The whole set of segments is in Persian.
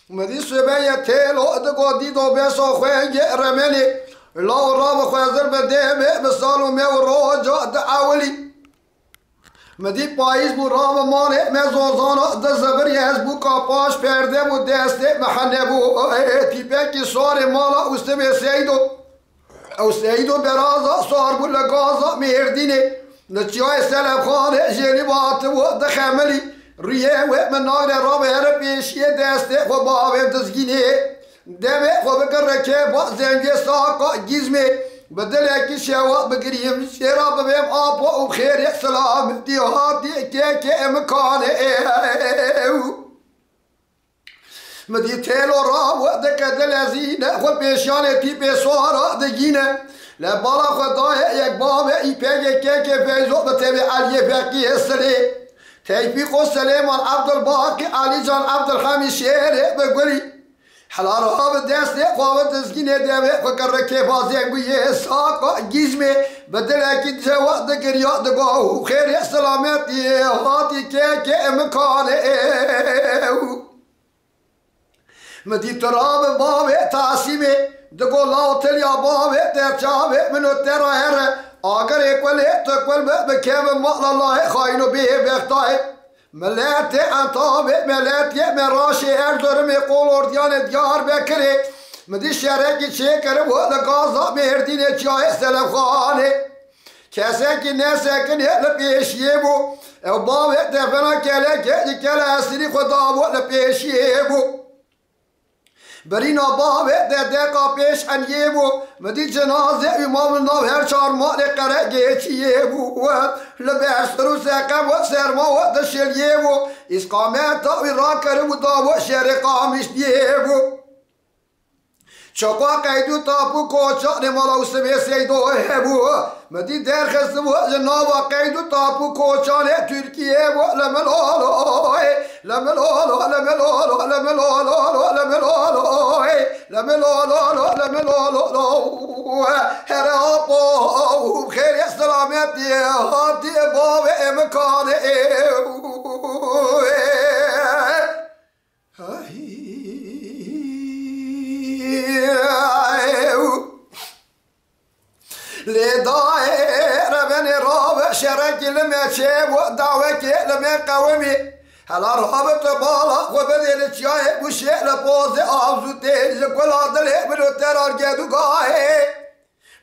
مدی سبیه تیلو دگو دیدو بیسو خوینگی رملی لاو راب خوزر بدیمه بسالو میو روجا دعولی مدی پاییز بو رام مانه مزوزانا دزبری از بو کپاش پرده بو دسته محنه بو تیپه کی سار مالا اوستم سیدو او سیدو برازا سار بو لگازا مهردینه نچیای سلب خانه جیلی بات بو دخملی ریه و منار راب هر پیشیه دسته خو باویم دزگینه دمه خو بکر رکه با زنگی ساقا گیزمه بدل اکی شوا بگریم شراب بیم آب و خیر سلام دیهاتی که امکانه مدی تیلو رام و دکت لزینه خود پیشانه تی پیسوارا دگینه لبالا خدای یک بام ای پیگه که فیزو بتبی علی فقی سلی تیفیق و سلیمان عبدالباقی علی جان عبدالحمی شیره بگولی حلال ها دسته خواب تسکینه دیوه فکر که بازی گویه ساقا گیزمه بدل اکی جواد گریا دگاهو خیر سلامتی هاتی که امکانه مدی تراب باوه تاسیمه دگو لاوتل یا باوه در چاوه منو ترا هر آگر اکوله تکول بکیو مال الله خاینو بیه بختای ملت انتابه ملت مراشی اردرم قول اردیان دیار بکره مدی شرکی چه کرم و لگازا مهردین چای سلم خانه کسی که نسکنه لپیشیه بو او باوه دفنا کله اسری خدا بو لپیشیه بو برینا باوه دقا پیش انیه بو مدی جنازه امام نو هر چار مال قره چیه بو لبستر و سقم و سرما و دشلیه بو اسقامت تاوی را کرم و داو شهر قامش دیه بو چقا قیدو تاپو کوچان مالا اسمه سیدو بو مدی در خستم و جنابا قیدو تاپو کوچان ترکیه بو لملولو لملولو لملولو لملولو لملولو لملولو هر آبو خیر سلامتی هاتی باب امکان لداي ربني راب شرك لما شيب ودعوك لما قومي هلا رابط بالا وبدل الشاي بوشي لبوز آبزو تيج كل عدل بلو ترار جدو قاهي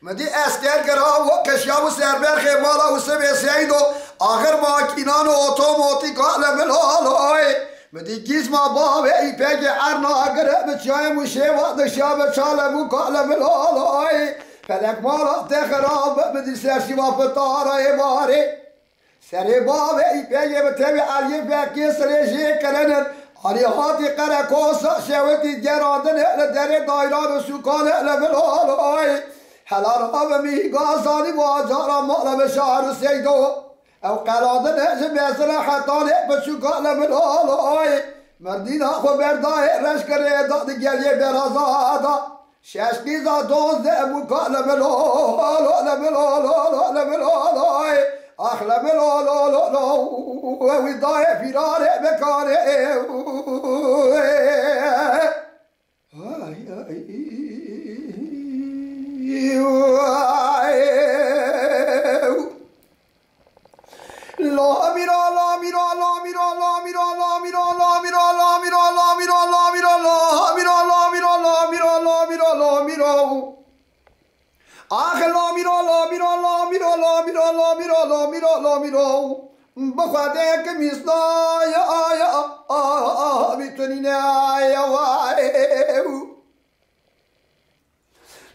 مدي اسكر قرام وكشياب سربر خيمالا وسمي سيدو آخر ماكينان اوتوماتيك لملالوي مدي جيز ما باوي يبقى عرنا قرب الشاي موشي ودشاب شالبو لملالوي فلک مالا تخراب بدی سرشی و فتاره باره سری بابه ای پیگه بتوی علی فکی سریشی کرنن علی هاتی قرکوسا شویتی گرادن لدر دایران و سکان لبلالای حلال ها میگازانی و آجارا مالا بشار سیدو او قرادن اجم بیسر حتانه بسکان لبلالای مردین خو برداه رشکر داد گلیه برازادا ششکیزا دوزده بوکا لبلالو لبلالو لبلالو اخ لبلالو ویدای فیراره بکاره لا میرا لا میرا لا میرا لا میرا لا میرا لا میرا لا میرا لا میرا لا میرا لا میرا لا میرا لا میرا لا میرا لا میرا آخ لا میرا لا میرا لا میرا لا میرا لا میرا لا میرا لا میرا بخواده که میسنا یا آیا میتونی نه آیا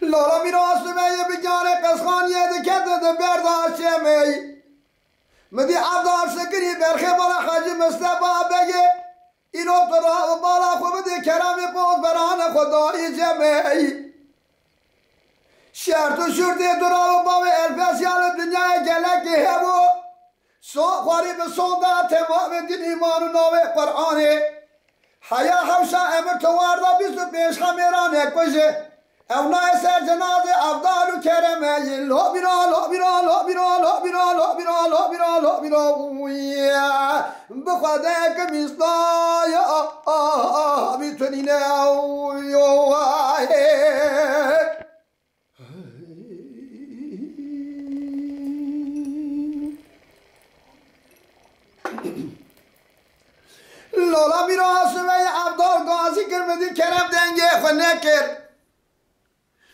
لالا میرا سمیه بگانه قسخانیه دکت برداشته می مدی عبدال سکری برخی بالا خاجی مصطفى بگه اینو ترا بالا خو بده کرم پاس بران خدای جمعی شرط و شرط درا با الفسیال دنیا گلک هبو سو خواری به سودا تمام دین ایمان و نوه قرآنه حیا حوشا امر تواردا بیست پیش خمیران کجه او نایسر جنازه افضال و کرمه لو بیرا لو بیرا لو بیرا لو بیرا لو بیرا لو بیرا لو بیرا بخواده که میستای میتونی نو لولا میراث و افضال گازی کرد مدی کرم دنگه خونه کرد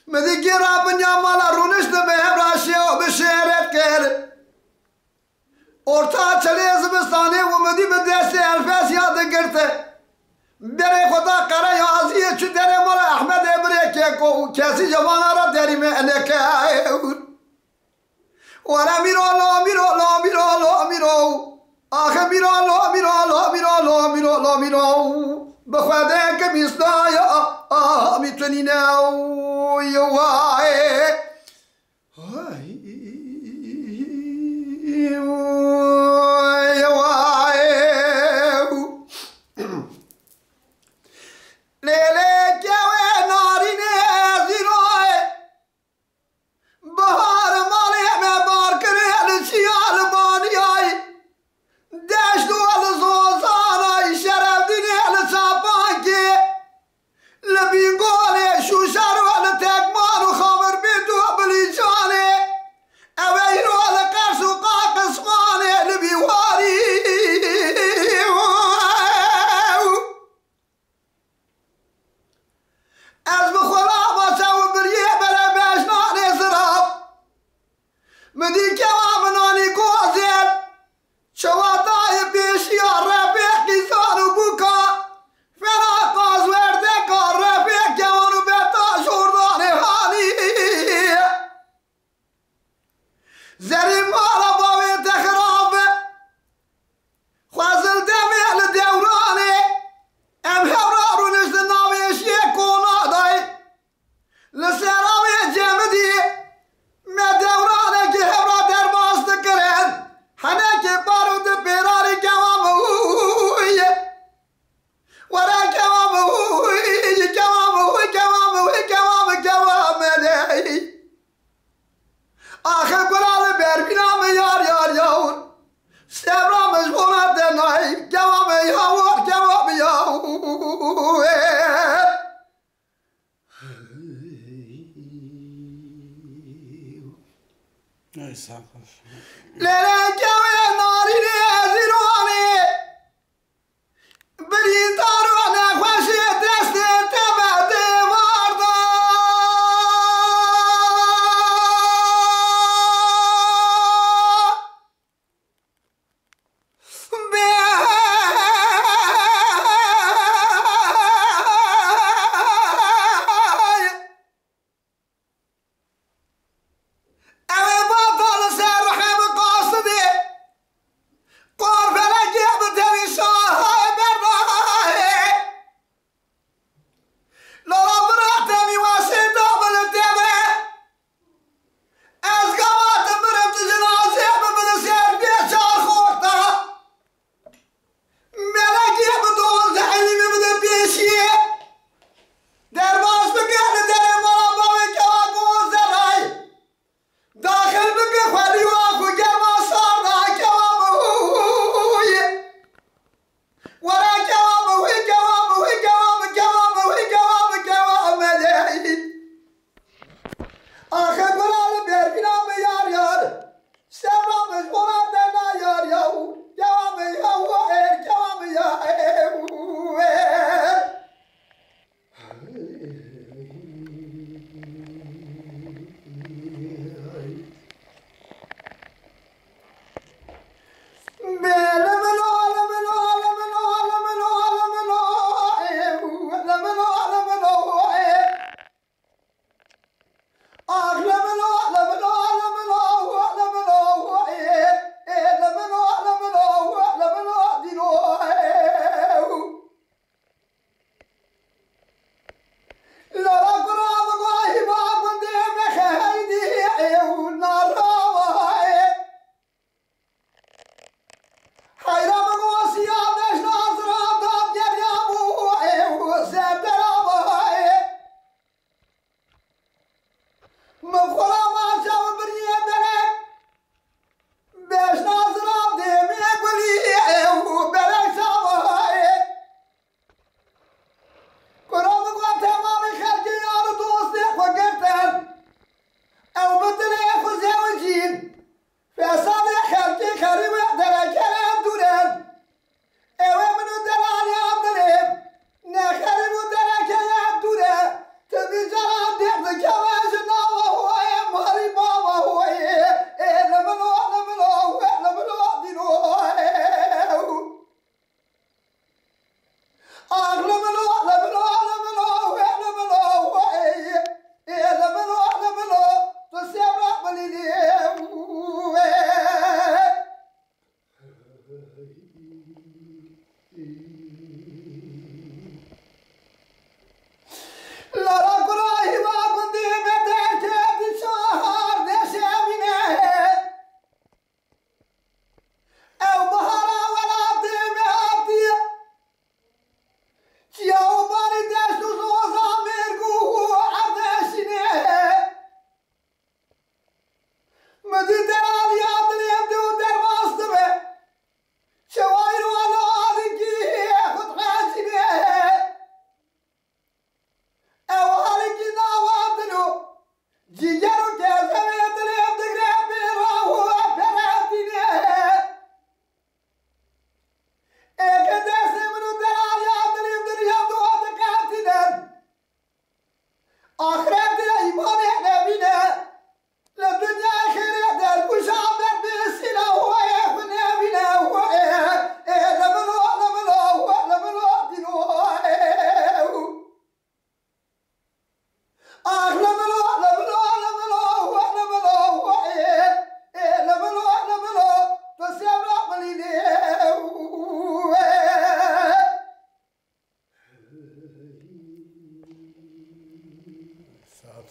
مدی گیرا بنیا مالا رونش ده به همراشی و به شهرت کرد ارتا چلی زمستانه و مدی به دست الفاس یاد گرته بره خدا قره یازیه چو دره مالا احمد ابره که کسی جوانا را دریم انکه ورا میرو لا میرو لا میرو لا میرو آخه میرو لا میرو لا میرو لا میرو لا میرو بخواده که میستای میتونی نو یوای لیله گوه نارینه زیروه بهار مالی همه بار کره لچیال بانیای دشت و لزوزانای شرف دینه لچاپانکی لبینگوله شوشر و لتکمان و خامر بیتو و بلیجانه اویرو لقرس و قاقسمانه لبیواری از بخورا باشا و بریه بلا بشنانه سراب مدی کوا منانی گوزیر شواتای پیشی رفیقی سانو بوکا فنا قاز ورده کار رفیق جوانو بتا شوردان حالی زری مالا باوی تخراب خوازل دمیل دورانه ام هورارو نشت نامیش یکونا دای لسراوی جمدی ما دورانه که هورا در باست کرن هنه که بارود پیراری کماموی ورا کماموی کماموی کماموی کمام کمامدی آخه قرال بربینام یار یار یار سبرامش بومد نای کمام یار کمام یار لیله گوه نارینه زیروانه بری دارو نخوشی دست تبده واردا اوه باطل سر رحم قاصده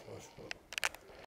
خوش